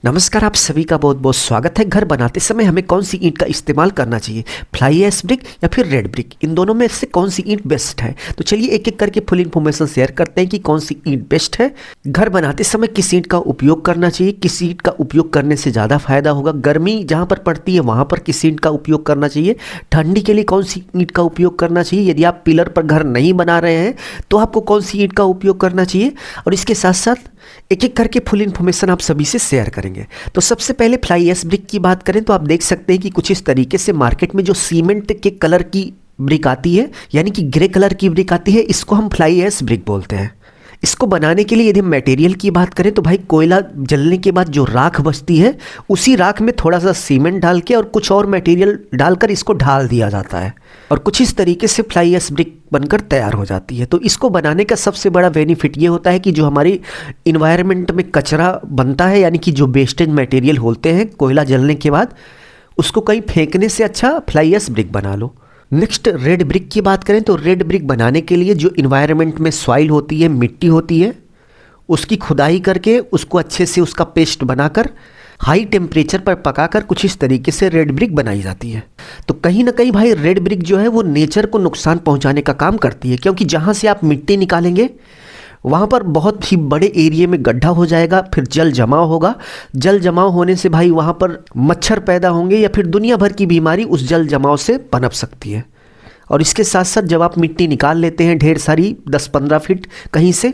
नमस्कार, आप सभी का बहुत बहुत स्वागत है। घर बनाते समय हमें कौन सी ईंट का इस्तेमाल करना चाहिए, फ्लाई ऐश ब्रिक या फिर रेड ब्रिक? इन दोनों में से कौन सी ईंट बेस्ट है? तो चलिए एक एक करके फुल इन्फॉर्मेशन शेयर करते हैं कि कौन सी ईंट बेस्ट है। घर बनाते समय किस ईंट का उपयोग करना चाहिए, किस ईंट का उपयोग करने से ज़्यादा फायदा होगा, गर्मी जहाँ पर पड़ती है वहाँ पर किस ईंट का उपयोग करना चाहिए, ठंडी के लिए कौन सी ईंट का उपयोग करना चाहिए, यदि आप पिलर पर घर नहीं बना रहे हैं तो आपको कौन सी ईंट का उपयोग करना चाहिए, और इसके साथ साथ एक एक करके फुल इन्फॉर्मेशन आप सभी से शेयर करेंगे। तो सबसे पहले फ्लाई ऐश ब्रिक की बात करें तो आप देख सकते हैं कि कुछ इस तरीके से मार्केट में जो सीमेंट के कलर की ब्रिक आती है, यानी कि ग्रे कलर की ब्रिक आती है, इसको हम फ्लाई ऐश ब्रिक बोलते हैं। इसको बनाने के लिए यदि हम मटेरियल की बात करें तो भाई कोयला जलने के बाद जो राख बचती है उसी राख में थोड़ा सा सीमेंट डाल के और कुछ और मटेरियल डालकर इसको ढाल दिया जाता है और कुछ इस तरीके से फ्लाई ऐश ब्रिक बनकर तैयार हो जाती है। तो इसको बनाने का सबसे बड़ा बेनिफिट ये होता है कि जो हमारी इन्वायरमेंट में कचरा बनता है, यानी कि जो वेस्टेज मटेरियल होते हैं कोयला जलने के बाद, उसको कहीं फेंकने से अच्छा फ्लाई ऐश ब्रिक बना लो। नेक्स्ट रेड ब्रिक की बात करें तो रेड ब्रिक बनाने के लिए जो इन्वायरमेंट में सॉइल होती है, मिट्टी होती है, उसकी खुदाई करके उसको अच्छे से उसका पेस्ट बनाकर हाई टेम्परेचर पर पकाकर कुछ इस तरीके से रेड ब्रिक बनाई जाती है। तो कहीं ना कहीं भाई रेड ब्रिक जो है वो नेचर को नुकसान पहुंचाने का काम करती है, क्योंकि जहां से आप मिट्टी निकालेंगे वहाँ पर बहुत ही बड़े एरिया में गड्ढा हो जाएगा, फिर जल जमाव होगा। जल जमाव होने से भाई वहाँ पर मच्छर पैदा होंगे या फिर दुनिया भर की बीमारी उस जल जमाव से पनप सकती है। और इसके साथ साथ जब आप मिट्टी निकाल लेते हैं ढेर सारी 10-15 फीट कहीं से,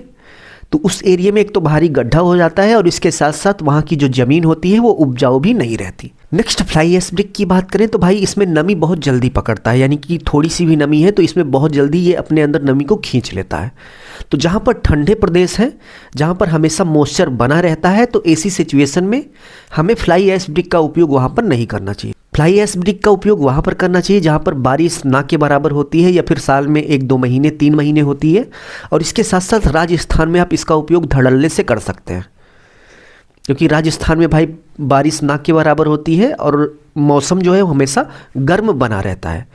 तो उस एरिया में एक तो भारी गड्ढा हो जाता है और इसके साथ साथ वहाँ की जो ज़मीन होती है वो उपजाऊ भी नहीं रहती। नेक्स्ट फ्लाई ऐश ब्रिक की बात करें तो भाई इसमें नमी बहुत जल्दी पकड़ता है, यानी कि थोड़ी सी भी नमी है तो इसमें बहुत जल्दी ये अपने अंदर नमी को खींच लेता है। तो जहाँ पर ठंडे प्रदेश हैं, जहाँ पर हमेशा मॉइस्चर बना रहता है, तो ऐसी सिचुएशन में हमें फ्लाई ऐश ब्रिक का उपयोग वहाँ पर नहीं करना चाहिए। फ्लाई ऐश ब्रिक का उपयोग वहाँ पर करना चाहिए जहाँ पर बारिश ना के बराबर होती है या फिर साल में 1-2 महीने 3 महीने होती है। और इसके साथ साथ राजस्थान में आप इसका उपयोग धड़ल्ले से कर सकते हैं, क्योंकि राजस्थान में भाई बारिश ना के बराबर होती है और मौसम जो है हमेशा गर्म बना रहता है।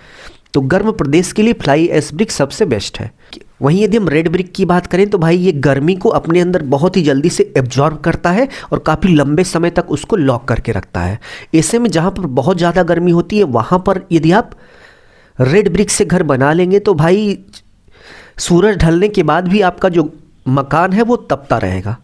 तो गर्म प्रदेश के लिए फ्लाई ऐश ब्रिक सबसे बेस्ट है। वहीं यदि हम रेड ब्रिक की बात करें तो भाई ये गर्मी को अपने अंदर बहुत ही जल्दी से एब्जॉर्ब करता है और काफ़ी लंबे समय तक उसको लॉक करके रखता है। ऐसे में जहाँ पर बहुत ज़्यादा गर्मी होती है वहाँ पर यदि आप रेड ब्रिक से घर बना लेंगे तो भाई सूरज ढलने के बाद भी आपका जो मकान है वो तपता रहेगा,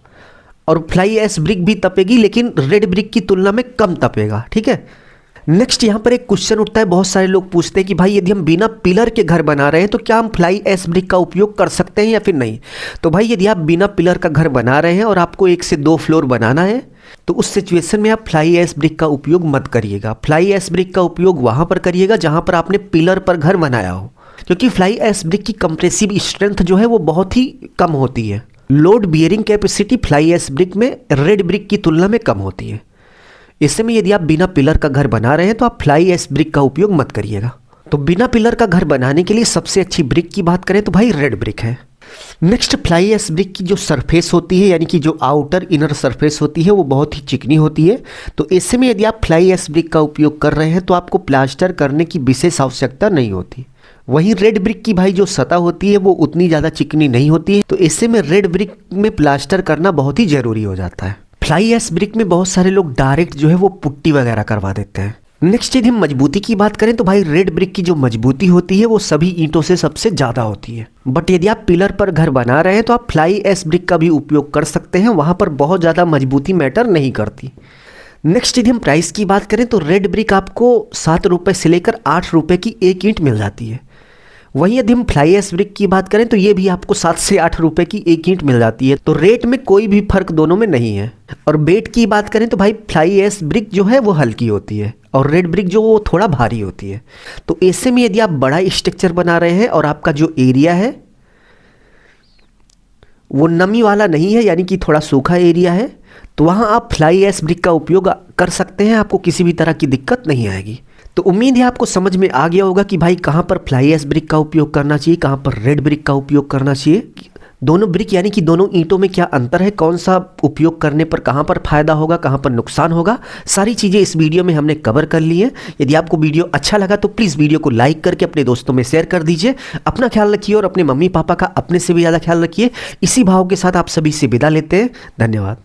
और फ्लाई ऐश ब्रिक भी तपेगी लेकिन रेड ब्रिक की तुलना में कम तपेगा। ठीक है। नेक्स्ट यहाँ पर एक क्वेश्चन उठता है, बहुत सारे लोग पूछते हैं कि भाई यदि हम बिना पिलर के घर बना रहे हैं तो क्या हम फ्लाई ऐश ब्रिक का उपयोग कर सकते हैं या फिर नहीं? तो भाई यदि आप बिना पिलर का घर बना रहे हैं और आपको 1 से 2 फ्लोर बनाना है तो उस सिचुएशन में आप फ्लाई ऐश ब्रिक का उपयोग मत करिएगा। फ्लाई ऐश ब्रिक का उपयोग वहाँ पर करिएगा जहाँ पर आपने पिलर पर घर बनाया हो, क्योंकि फ्लाई ऐश ब्रिक की कंप्रेसिव स्ट्रेंथ जो है वो बहुत ही कम होती है। Load bearing capacity fly ash brick में रेड ब्रिक की तुलना में कम होती है। ऐसे में यदि आप बिना पिलर का घर बना रहे हैं तो आप फ्लाई ऐश ब्रिक का उपयोग मत करिएगा। तो बिना पिलर का घर बनाने के लिए सबसे अच्छी ब्रिक की बात करें तो भाई रेड ब्रिक है। नेक्स्ट फ्लाई ऐश ब्रिक की जो सरफेस होती है, यानी कि जो आउटर इनर सरफेस होती है, वो बहुत ही चिकनी होती है। तो ऐसे में यदि आप फ्लाई ऐश ब्रिक का उपयोग कर रहे हैं तो आपको प्लास्टर करने की विशेष आवश्यकता नहीं होती। वहीं रेड ब्रिक की भाई जो सतह होती है वो उतनी ज़्यादा चिकनी नहीं होती है, तो ऐसे में रेड ब्रिक में प्लास्टर करना बहुत ही ज़रूरी हो जाता है। फ्लाई ऐश ब्रिक में बहुत सारे लोग डायरेक्ट जो है वो पुट्टी वगैरह करवा देते हैं। नेक्स्ट यदि हम मजबूती की बात करें तो भाई रेड ब्रिक की जो मजबूती होती है वो सभी ईंटों से सबसे ज़्यादा होती है। बट यदि आप पिलर पर घर बना रहे हैं तो आप फ्लाई ऐश ब्रिक का भी उपयोग कर सकते हैं, वहाँ पर बहुत ज़्यादा मजबूती मैटर नहीं करती। नेक्स्ट यदि हम प्राइस की बात करें तो रेड ब्रिक आपको 7 रुपये से लेकर 8 रुपये की एक ईंट मिल जाती है। वहीं यदि हम फ्लाई ऐश ब्रिक की बात करें तो ये भी आपको 7 से 8 रुपये की एक ईंट मिल जाती है। तो रेट में कोई भी फर्क दोनों में नहीं है। और वेट की बात करें तो भाई फ्लाई ऐश ब्रिक जो है वो हल्की होती है और रेड ब्रिक जो वो थोड़ा भारी होती है। तो ऐसे में यदि आप बड़ा स्ट्रक्चर बना रहे हैं और आपका जो एरिया है वो नमी वाला नहीं है, यानी कि थोड़ा सूखा एरिया है, तो वहाँ आप फ्लाई ऐश ब्रिक का उपयोग कर सकते हैं, आपको किसी भी तरह की दिक्कत नहीं आएगी। तो उम्मीद है आपको समझ में आ गया होगा कि भाई कहाँ पर फ्लाई ऐश ब्रिक का उपयोग करना चाहिए, कहाँ पर रेड ब्रिक का उपयोग करना चाहिए। दोनों ब्रिक यानी कि दोनों ईंटों में क्या अंतर है, कौन सा उपयोग करने पर कहाँ पर फायदा होगा, कहाँ पर नुकसान होगा, सारी चीज़ें इस वीडियो में हमने कवर कर ली हैं। यदि आपको वीडियो अच्छा लगा तो प्लीज़ वीडियो को लाइक करके अपने दोस्तों में शेयर कर दीजिए। अपना ख्याल रखिए और अपने मम्मी पापा का अपने से भी ज़्यादा ख्याल रखिए। इसी भाव के साथ आप सभी से विदा लेते हैं। धन्यवाद।